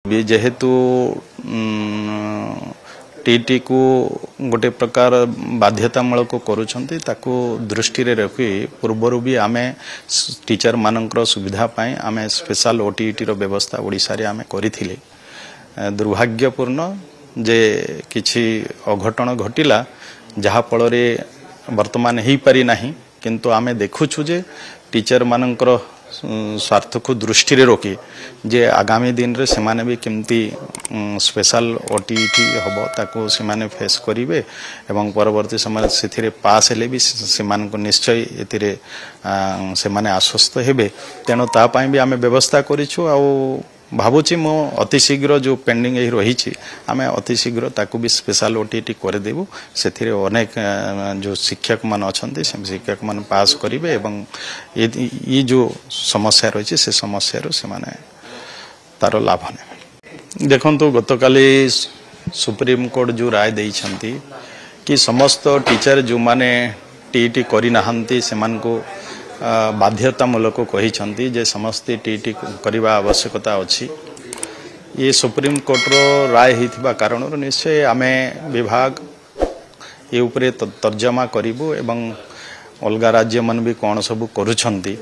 जेहेतु टीटी को गोटे प्रकार बाध्यतामूलक करुछंती ताकू दृष्टि रे रखी पूर्वर भी आमे टीचर मानकर सुविधा पाई आमे स्पेशल ओटीटी रो व्यवस्था ओडिसा रे आमे करिथिले। दुर्भाग्यपूर्ण जे किछि अघटन घटिला जहा फल रे वर्तमान हेई पारि नाही, किंतु आमे देखुछु जे टीचर मानकर स्वार्थ को दृष्टि रे रोकी जे आगामी दिन रे सेमाने भी केमती स्पेशल ओटीटी हबो ताको सेमाने फेस करिवे एवं परवर्ती समय सेथिरे पास हेले भी सेमान को निश्चय एतिरे सेमाने आश्वस्त हेबे। तेनो ता पई भी आमे व्यवस्था करिछु आ भावुची मो अति शीघ्र जो पेंडिंग एही रहिछि आमे अति शीघ्र ताको भी स्पेशल ओटीटी कर देबो। सेथिरे अनेक जो शिक्षक मान अछंती से शिक्षक मान पास करिवे एवं ये जो समस्या रहिछि से समस्या रो सेमाने तार लाभ ने। देखंतु गतकाली सुप्रीम कोर्ट जो राय देइछंती कि समस्त टीचर जो माने टीटी करि नाहंती सेमान को बाध्यतामूलक कही जे समस्त टीटी करने आवश्यकता अच्छी। ये सुप्रीम कोर्ट रो राय होइथिबा कारण निश्चय आमे विभाग ये उपरे तर्जमा करिवु एवं अलगा राज्य मन भी कौन सब करुछंती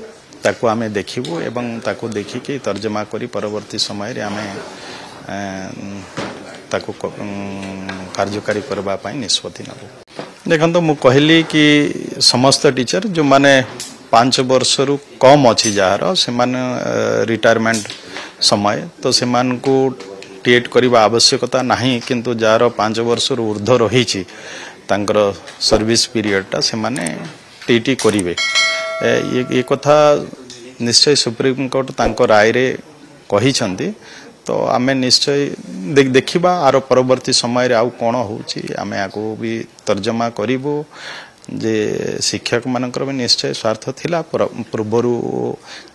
ताको आमे देखिवु एवं ताको देखिके तर्जमा करी परवर्ती समय रे आमे ताको कार्यकारी करबा पई निष्पत्ति नबु। देखंतो मु कहली कि समस्त टीचर जो माने 5 वर्ष रु कम अच्छी जार से रिटायरमेंट समय तो से टीएट करने आवश्यकता नहीं, किंतु जार 5 वर्ष रु ऊर्ध्व रही सर्विस पीरियडटा से टीटी करेंगे। ये कथा निश्चय सुप्रीम कोर्ट तांको राय रे कही तो आमे निश्चय देखिबा आर परवर्ती समय रे आउ कोन होउची आमे आको भी तर्जमा करिवो जे शिक्षक मानकर भी निश्चय स्वार्थ थिला। पूर्वर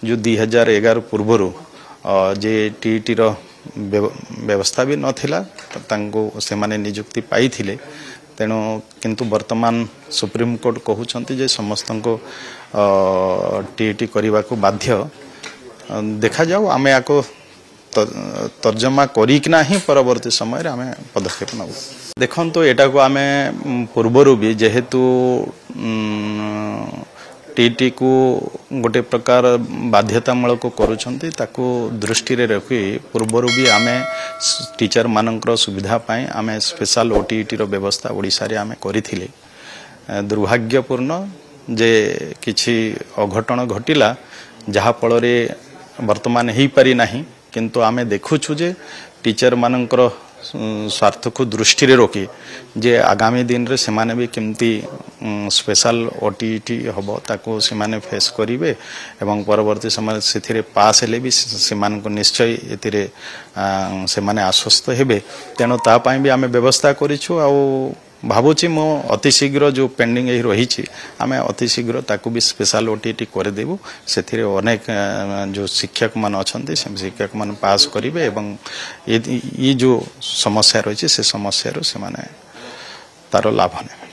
जो 2011 पूर्वर जे टीटी रो व्यवस्था भी नथिला तांको से माने नियुक्ति पाई थिले। तेणु किंतु वर्तमान सुप्रीम कोर्ट कहउछंती जे समस्त को टीटी करबा को बाध्य देखा जाऊ आमे आको तर्जमा करिकना ही परवर्ती समय रे आमे पदक्षेप नबु। देखन तो एटा को आमे पूर्वर भी जेहेतु टीटी को गोटे प्रकार बाध्यतामूलक करुछंती ताकू दृष्टि रे रखी पूर्वर भी आमे टीचर मानकर सुविधा पाई आमे स्पेशल ओटीटी रो व्यवस्था ओडिसा रे आमे करिथिले। दुर्भाग्यपूर्ण जे किछि अघटन घटिला जहा फल रे वर्तमान हेई पारि नाही, किंतु आमे देखुछु जे टीचर मानकर स्वार्थ को दृष्टि रे रोकी जे आगामी दिन रे सेमाने भी केमती स्पेशल ओटीटी हबो ताको सेमाने फेस करिवे एवं परवर्ती समय सेथिरे पास हेले भी सेमान को निश्चय एतिरे सेमाने आश्वस्त हेबे। तेनो ता पई भी आमे व्यवस्था करिछु आ भावुची मो अति शीघ्र जो पेंडिंग एही रहिछि आमे अति शीघ्र ताको भी स्पेशल ओटीटी कर देबो। सेथिरे अनेक जो शिक्षक मान अछंती से शिक्षक मान पास करिवे एवं ये जो समस्या रहिछि से समस्या रो सेमाने तार लाभ ने।